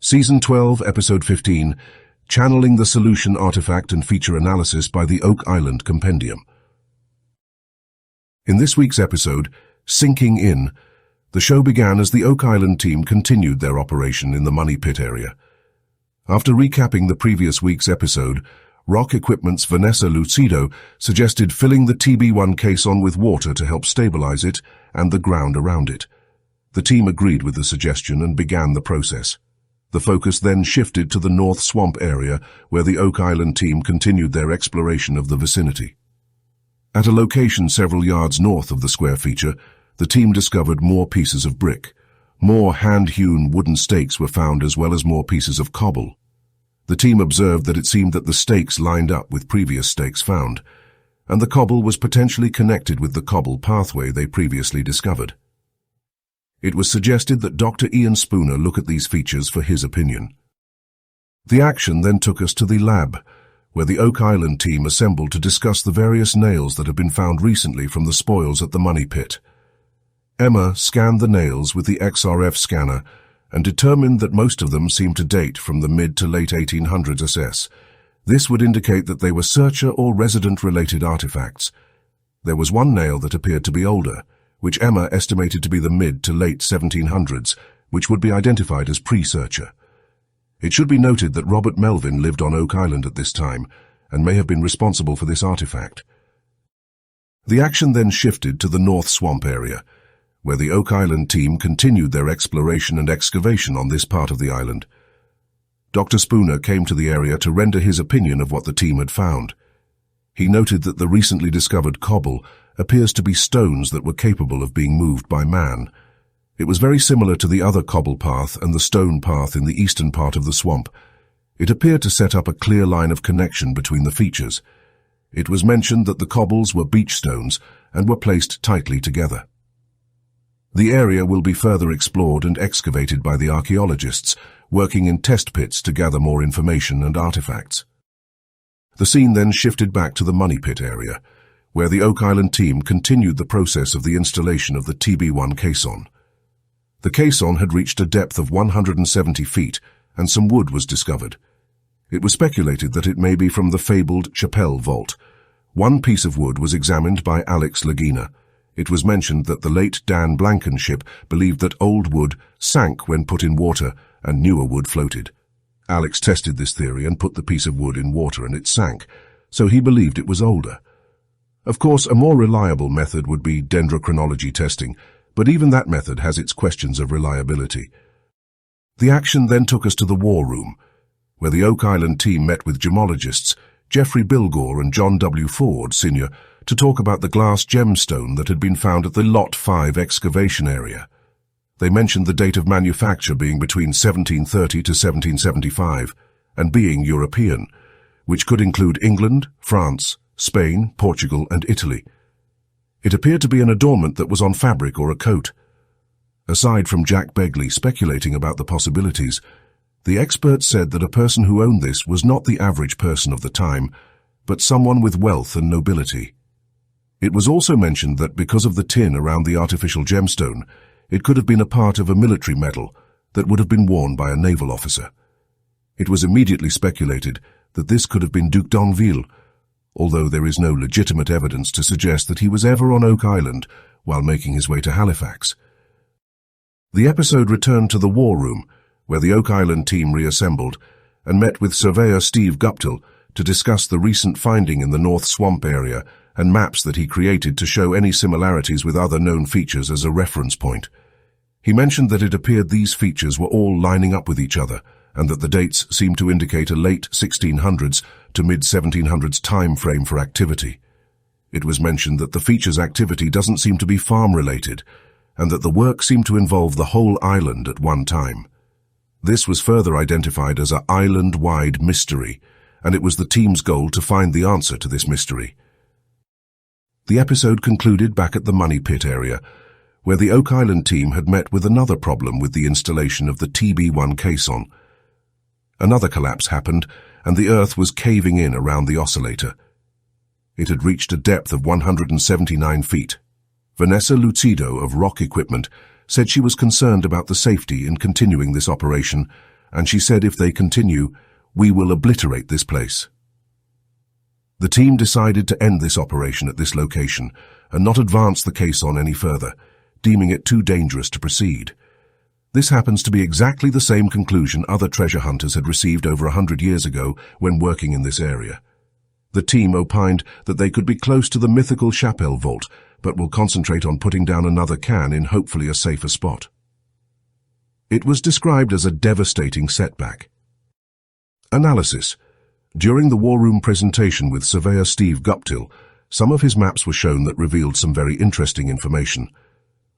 Season 12, Episode 15, Channeling the Solution Artifact and Feature Analysis by the Oak Island Compendium. In this week's episode, Sinking In, the show began as the Oak Island team continued their operation in the Money Pit area. After recapping the previous week's episode, Rock Equipment's Vanessa Lucido suggested filling the TB1 caisson with water to help stabilize it and the ground around it. The team agreed with the suggestion and began the process. The focus then shifted to the North Swamp area, where the Oak Island team continued their exploration of the vicinity. At a location several yards north of the square feature, the team discovered more pieces of brick. More hand-hewn wooden stakes were found, as well as more pieces of cobble. The team observed that it seemed that the stakes lined up with previous stakes found, and the cobble was potentially connected with the cobble pathway they previously discovered. It was suggested that Dr. Ian Spooner look at these features for his opinion. The action then took us to the lab, where the Oak Island team assembled to discuss the various nails that had been found recently from the spoils at the Money Pit. Emma scanned the nails with the XRF scanner and determined that most of them seemed to date from the mid to late 1800s SS. This would indicate that they were searcher or resident-related artifacts. There was one nail that appeared to be older, which Emma estimated to be the mid to late 1700s, which would be identified as pre-searcher. It should be noted that Robert Melvin lived on Oak Island at this time and may have been responsible for this artifact. The action then shifted to the North Swamp area, where the Oak Island team continued their exploration and excavation on this part of the island. Dr. Spooner came to the area to render his opinion of what the team had found. He noted that the recently discovered cobble appears to be stones that were capable of being moved by man. It was very similar to the other cobble path and the stone path in the eastern part of the swamp. It appeared to set up a clear line of connection between the features. It was mentioned that the cobbles were beach stones and were placed tightly together. The area will be further explored and excavated by the archaeologists, working in test pits to gather more information and artifacts. The scene then shifted back to the Money Pit area, where the Oak Island team continued the process of the installation of the TB1 caisson. The caisson had reached a depth of 170 feet, and some wood was discovered. It was speculated that it may be from the fabled Chapelle vault. One piece of wood was examined by Alex Lagina. It was mentioned that the late Dan Blankenship believed that old wood sank when put in water and newer wood floated. Alex tested this theory and put the piece of wood in water and it sank, so he believed it was older. Of course, a more reliable method would be dendrochronology testing, but even that method has its questions of reliability. The action then took us to the war room, where the Oak Island team met with gemologists Jeffrey Bilgore and John W. Ford, Sr., to talk about the glass gemstone that had been found at the Lot 5 excavation area. They mentioned the date of manufacture being between 1730 to 1775, and being European, which could include England, France, Spain, Portugal, and Italy. It appeared to be an adornment that was on fabric or a coat. Aside from Jack Begley speculating about the possibilities, the experts said that a person who owned this was not the average person of the time, but someone with wealth and nobility. It was also mentioned that because of the tin around the artificial gemstone, it could have been a part of a military medal that would have been worn by a naval officer. It was immediately speculated that this could have been Duc d'Anville, although there is no legitimate evidence to suggest that he was ever on Oak Island while making his way to Halifax. The episode returned to the war room, where the Oak Island team reassembled and met with surveyor Steve Guptill to discuss the recent finding in the North Swamp area and maps that he created to show any similarities with other known features as a reference point. He mentioned that it appeared these features were all lining up with each other, and that the dates seemed to indicate a late 1600s to mid-1700s time frame for activity. It was mentioned that the features' activity doesn't seem to be farm-related, and that the work seemed to involve the whole island at one time. This was further identified as an island-wide mystery, and it was the team's goal to find the answer to this mystery. The episode concluded back at the Money Pit area, where the Oak Island team had met with another problem with the installation of the TB1 caisson. Another collapse happened, and the earth was caving in around the oscillator. It had reached a depth of 179 feet. Vanessa Lucido of Rock Equipment said she was concerned about the safety in continuing this operation and she said if they continue, we will obliterate this place. The team decided to end this operation at this location and not advance the case on any further, deeming it too dangerous to proceed. This happens to be exactly the same conclusion other treasure hunters had received over 100 years ago when working in this area. The team opined that they could be close to the mythical Chapelle vault, but will concentrate on putting down another can in hopefully a safer spot. It was described as a devastating setback. Analysis. During the War Room presentation with surveyor Steve Guptill, some of his maps were shown that revealed some very interesting information.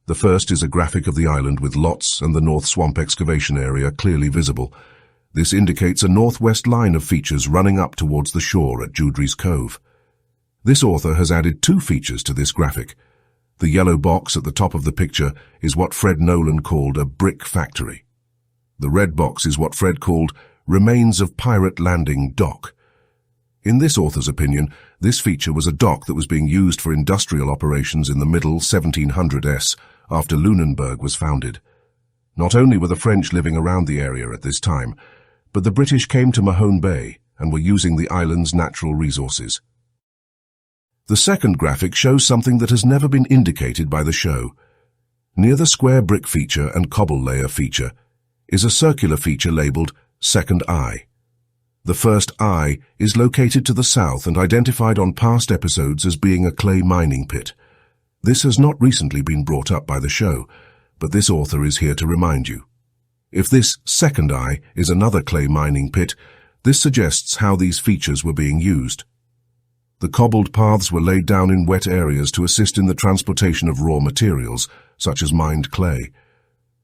The first is a graphic of the island with lots and the North Swamp excavation area clearly visible. This indicates a northwest line of features running up towards the shore at Judry's Cove. This author has added 2 features to this graphic. The yellow box at the top of the picture is what Fred Nolan called a brick factory. The red box is what Fred called remains of pirate landing dock. In this author's opinion, this feature was a dock that was being used for industrial operations in the middle 1700s after Lunenburg was founded. Not only were the French living around the area at this time, but the British came to Mahone Bay and were using the island's natural resources. The second graphic shows something that has never been indicated by the show. Near the square brick feature and cobble layer feature is a circular feature labeled Second Eye. The first eye is located to the south and identified on past episodes as being a clay mining pit. This has not recently been brought up by the show, but this author is here to remind you. If this second eye is another clay mining pit, this suggests how these features were being used. The cobbled paths were laid down in wet areas to assist in the transportation of raw materials, such as mined clay.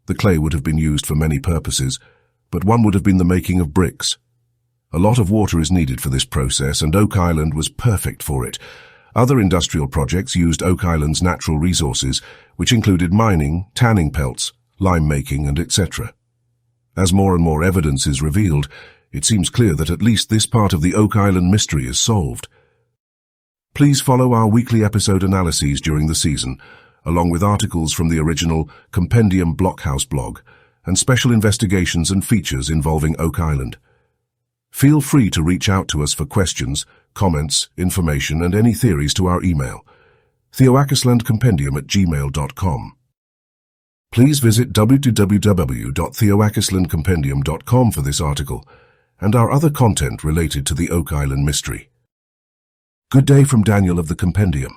The clay would have been used for many purposes, but one would have been the making of bricks. A lot of water is needed for this process, and Oak Island was perfect for it. Other industrial projects used Oak Island's natural resources, which included mining, tanning pelts, lime making, and etc. As more and more evidence is revealed, it seems clear that at least this part of the Oak Island mystery is solved. Please follow our weekly episode analyses during the season, along with articles from the original Compendium Blockhouse blog, and special investigations and features involving Oak Island. Feel free to reach out to us for questions, comments, information, and any theories to our email, theoakislandcompendium@gmail.com. Please visit www.theoakislandcompendium.com for this article and our other content related to the Oak Island mystery. Good day from Daniel of the Compendium.